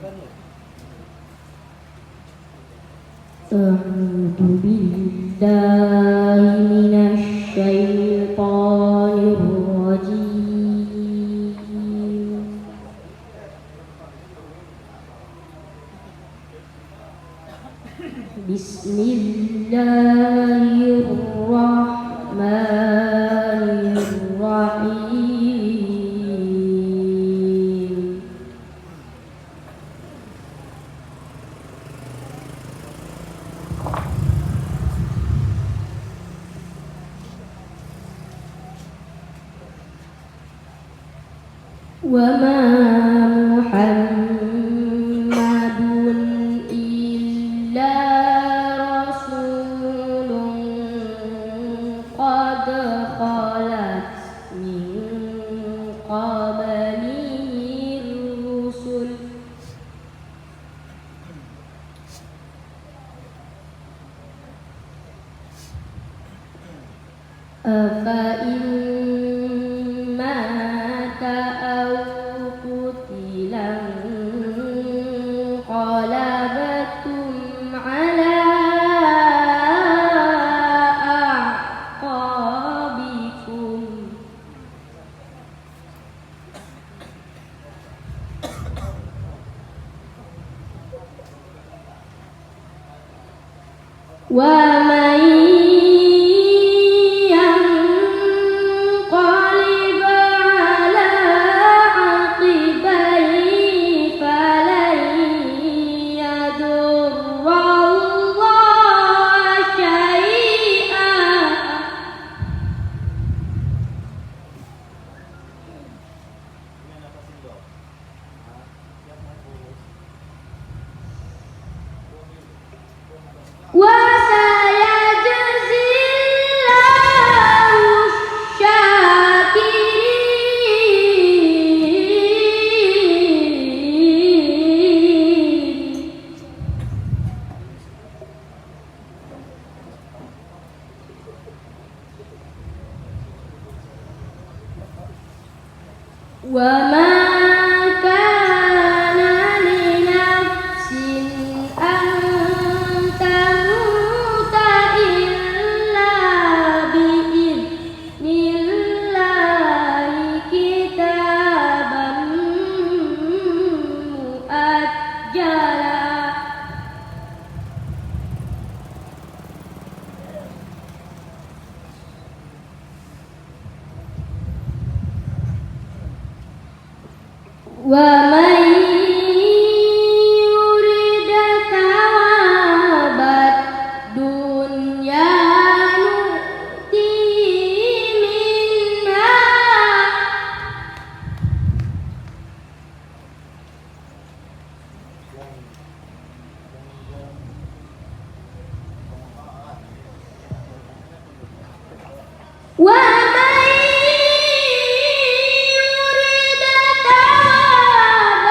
أعوذ بالله من الشيطان الرجيم. بسم الله الرحمن الرحيم. وما محمد إلا رسول قد خلت من قبله الرسل أفإن مات أو قتل انقلبتم على أعقابكم ومن ينقلب على عقبيه فلن يضر الله شيئا وسيجزي الله الشاكرين. وما كان لنفس أن تموت إلا بإذن الله كتابا مؤجلا ومن يرد ثواب الدنيا نؤتيه منها ومن يرد ثواب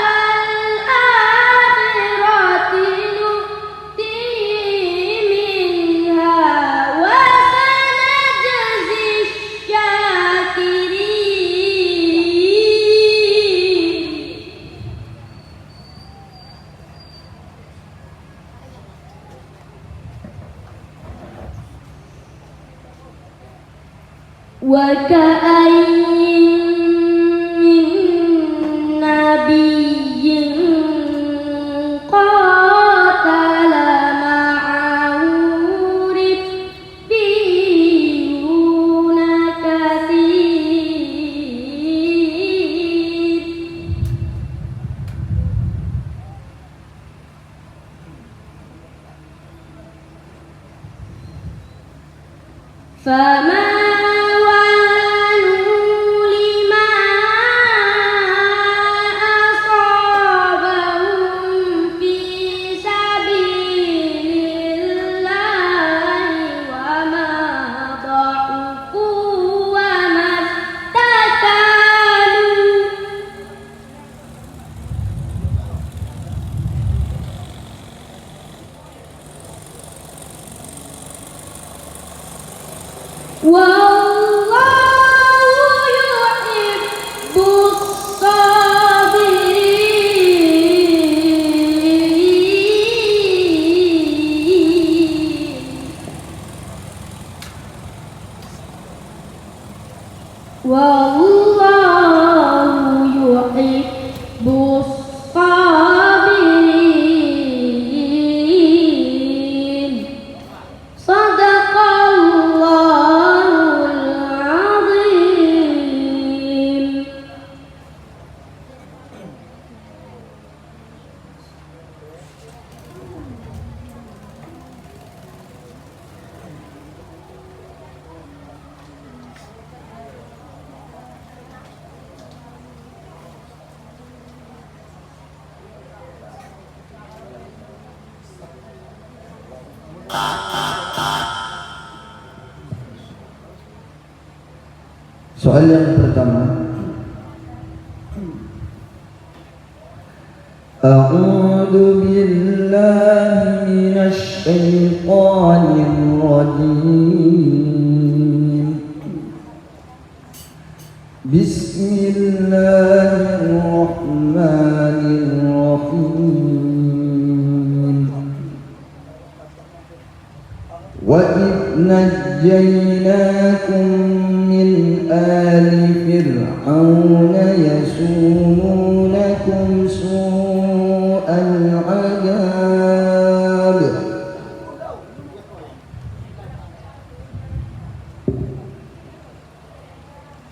wallahu yuhibbus sabirin. Sadaqallahul azim. Soal yang pertama, A'udzu billahi minasy syaithanir rajim. Bismillahirrahmanirrahim. Wa idh najjaynakum min ali fir'auna yasumunakum su'al 'adzab.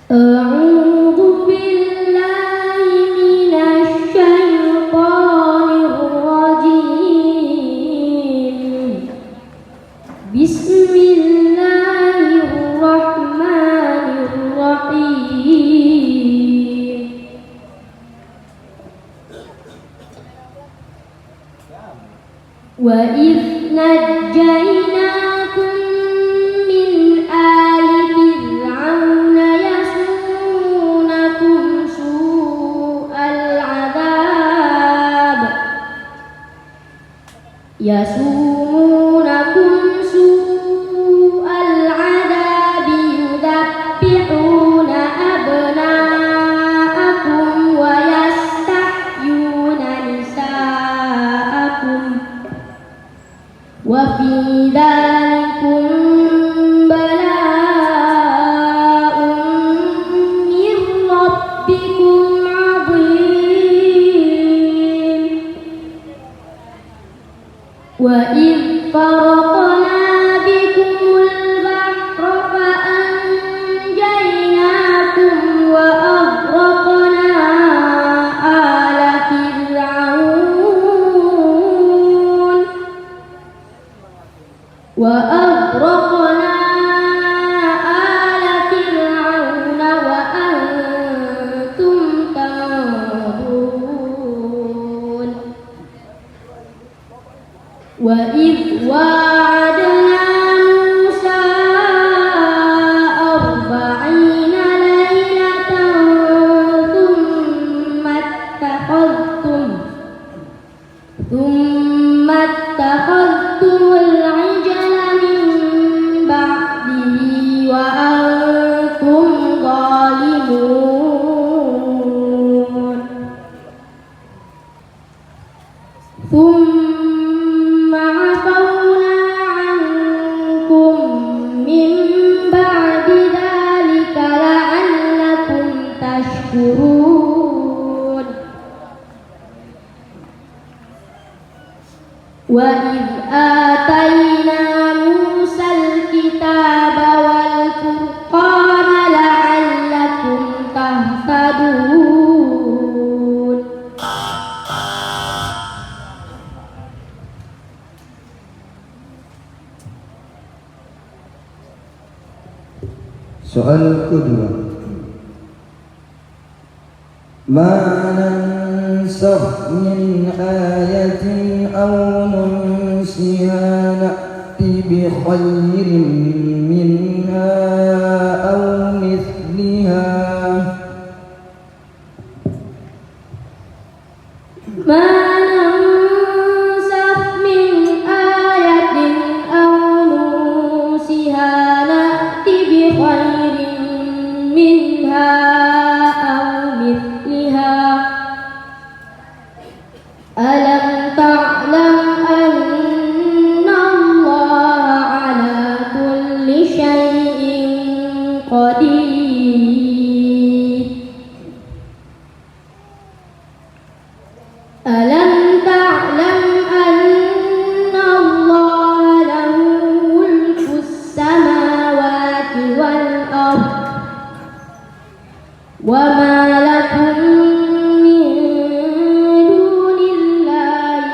A'udzu billahi minasy syaithanir rajim. Bismillahirrahmanirrahim. Wa idh najjaynakum min ali fir'auna yasumunakum su'al 'adzab. Yasumunakum su'al 'adzab yudabbihuna abna'akum wa yastahyuna nisa'akum wa fi dzalikum bala'un min rabbikum 'adzim. Wa idh faraqna bikumul bahra fa anjaynakum wa aghraqna ala fir'aun wa antum tanzurun. Wa idh wa'adna Musa 40 laylatan thumma ittakhadhtumul 'ijla min ba'dihi wa antum zalimun. Thumma 'afawna 'ankum min ba'di dzalika la'allakum tashkurun. Wa idh atayna Musal kitaba wal furqana la'allakum tahtadun. Soal kedua, ma nansakh min ayatin aw nunsiha na'ti bi khairin minha aw mithliha. Ma nansakh min ayatin aw nunsiha na'ti bi khairin minha aw mithliha. Alam ta'lam anna Allah ala kulli وما لكم من دون الله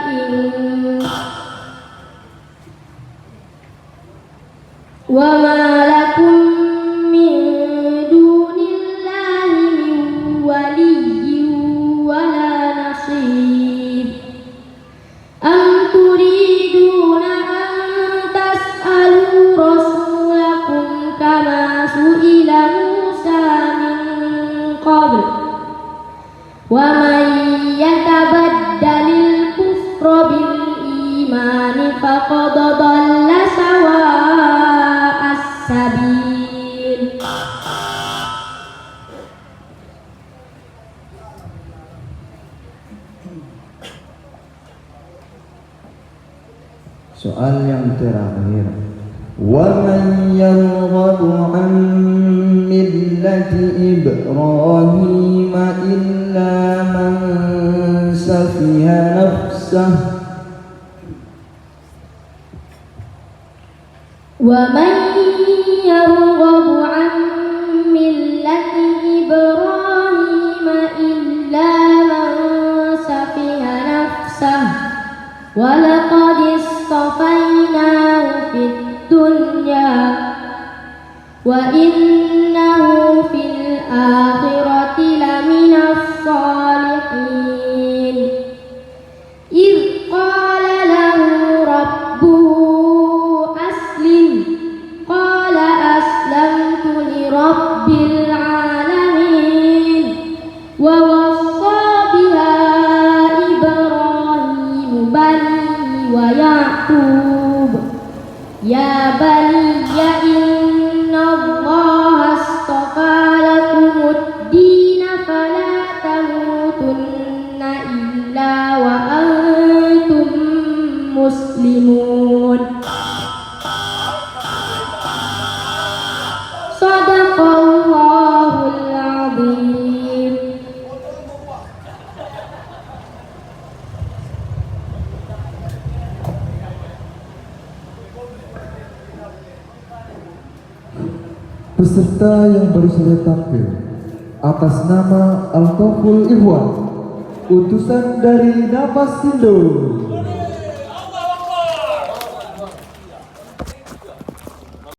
وما لكم من دون الله من ولي ولا نصير أم تريدون أن تسألوا رسولكم كما سئل موسى من قبل ومن يتبدل الكفر بالإيمان فقد ضل سواء السبيل. Soal yang terakhir, وَمَنْ يَرْغَبُ عَنْ مِلَّةِ إِبْرَاهِيمَ إِلَّا مَنْ سَفِهَ نَفْسَهُ ومن يرغب عن ملة إبراهيم إلا من سفه نفسه ولقد اصطفيناه في الدنيا وإنه في الآخرة لمن الصالحين إذ قال له ربه قال أسلمت لرب العالمين ووصى بها إبراهيم بنيه ويعقوب يا بني إن الله اصطفى لكم الدين فلا تموتن إلا وأنتم مسلمون. Sadaqallahul Azim. Peserta yang baru saja tampil atas nama Al-Toful Ikhwan, utusan dari Napasindo.